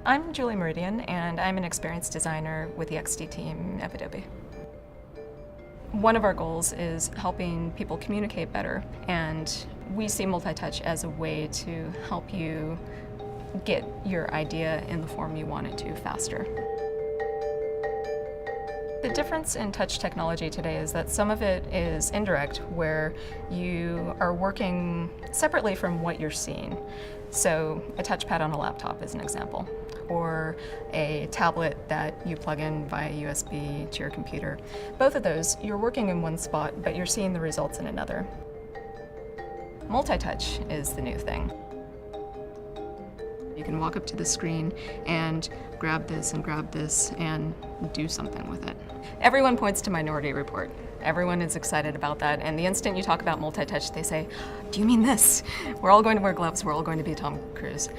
I'm Julie Meridian, and I'm an experienced designer with the XD team at Adobe. One of our goals is helping people communicate better, and we see multi-touch as a way to help you get your idea in the form you want it to faster. The difference in touch technology today is that some of it is indirect, where you are working separately from what you're seeing. So a touchpad on a laptop is an example, or a tablet that you plug in via USB to your computer. Both of those, you're working in one spot, but you're seeing the results in another. Multi-touch is the new thing. You can walk up to the screen and grab this and do something with it. Everyone points to Minority Report. Everyone is excited about that, and the instant you talk about multi-touch, they say, "Do you mean this? We're all going to wear gloves, we're all going to be Tom Cruise."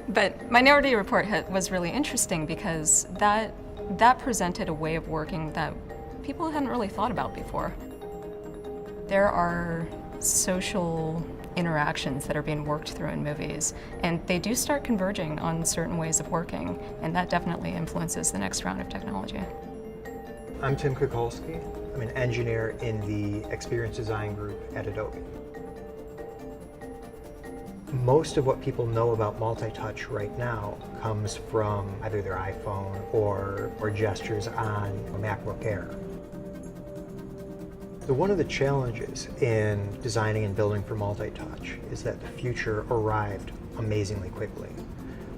But Minority Report was really interesting because that presented a way of working that people hadn't really thought about before. There are social interactions that are being worked through in movies, and they do start converging on certain ways of working, and that definitely influences the next round of technology. I'm Tim Kukulski. I'm an engineer in the Experience Design Group at Adobe. Most of what people know about multi-touch right now comes from either their iPhone or gestures on a MacBook Air. So one of the challenges in designing and building for multi-touch is that the future arrived amazingly quickly.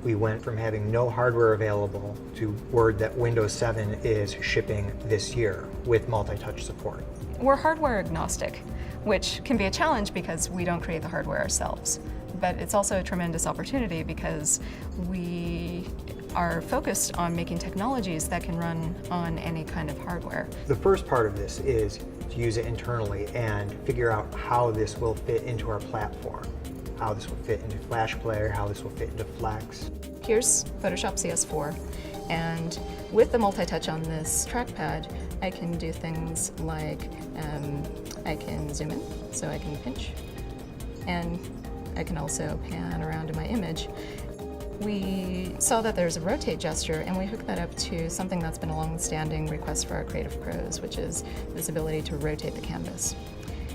We went from having no hardware available to word that Windows 7 is shipping this year with multi-touch support. We're hardware agnostic, which can be a challenge because we don't create the hardware ourselves. But it's also a tremendous opportunity because we are focused on making technologies that can run on any kind of hardware. The first part of this is to use it internally and figure out how this will fit into our platform, how this will fit into Flash Player, how this will fit into Flex. Here's Photoshop CS4, and with the multi-touch on this trackpad, I can do things like I can zoom in, so I can pinch, and I can also pan around in my image. We saw that there's a rotate gesture, and we hooked that up to something that's been a long-standing request for our creative pros, which is this ability to rotate the canvas.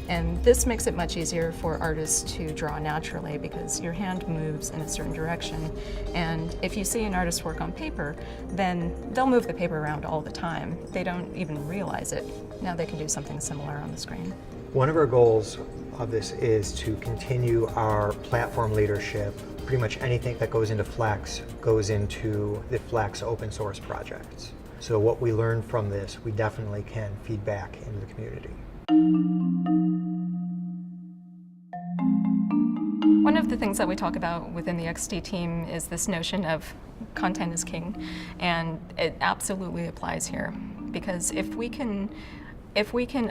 And this makes it much easier for artists to draw naturally because your hand moves in a certain direction. And if you see an artist work on paper, then they'll move the paper around all the time. They don't even realize it. Now they can do something similar on the screen. One of our goals of this is to continue our platform leadership. Pretty much anything that goes into Flex goes into the Flex open source projects. So what we learn from this, we definitely can feed back into the community. One of the things that we talk about within the XD team is this notion of content is king, and it absolutely applies here. Because if we can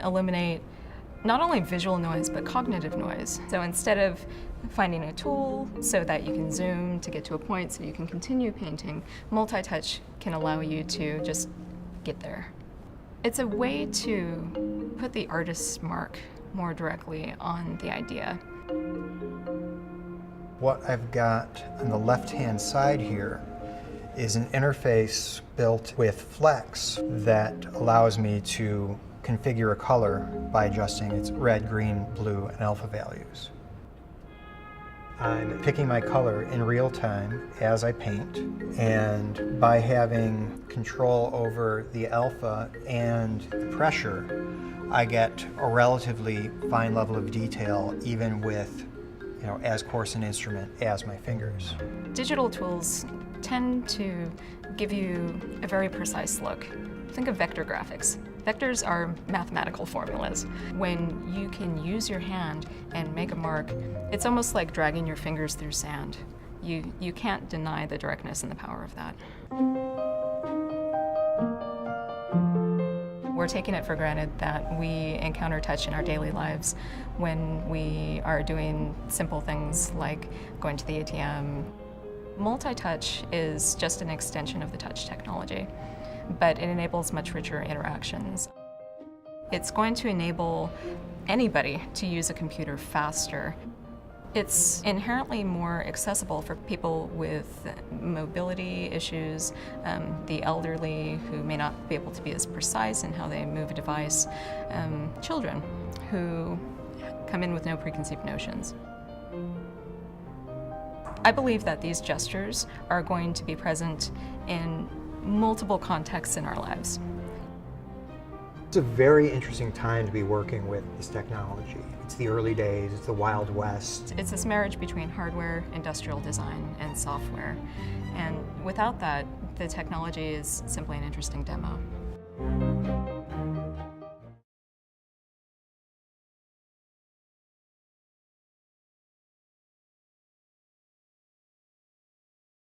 eliminate not only visual noise, but cognitive noise. So instead of finding a tool so that you can zoom to get to a point so you can continue painting, multi-touch can allow you to just get there. It's a way to put the artist's mark more directly on the idea. What I've got on the left-hand side here is an interface built with Flex that allows me to configure a color by adjusting its red, green, blue, and alpha values. I'm picking my color in real time as I paint, and by having control over the alpha and the pressure, I get a relatively fine level of detail even with as coarse an instrument as my fingers. Digital tools tend to give you a very precise look. Think of vector graphics. Vectors are mathematical formulas. When you can use your hand and make a mark, it's almost like dragging your fingers through sand. You can't deny the directness and the power of that. We're taking it for granted that we encounter touch in our daily lives when we are doing simple things like going to the ATM. Multi-touch is just an extension of the touch technology, but it enables much richer interactions. It's going to enable anybody to use a computer faster. It's inherently more accessible for people with mobility issues, the elderly who may not be able to be as precise in how they move a device, children who come in with no preconceived notions. I believe that these gestures are going to be present in multiple contexts in our lives. It's a very interesting time to be working with this technology. It's the early days, it's the Wild West. It's this marriage between hardware, industrial design, and software. And without that, the technology is simply an interesting demo.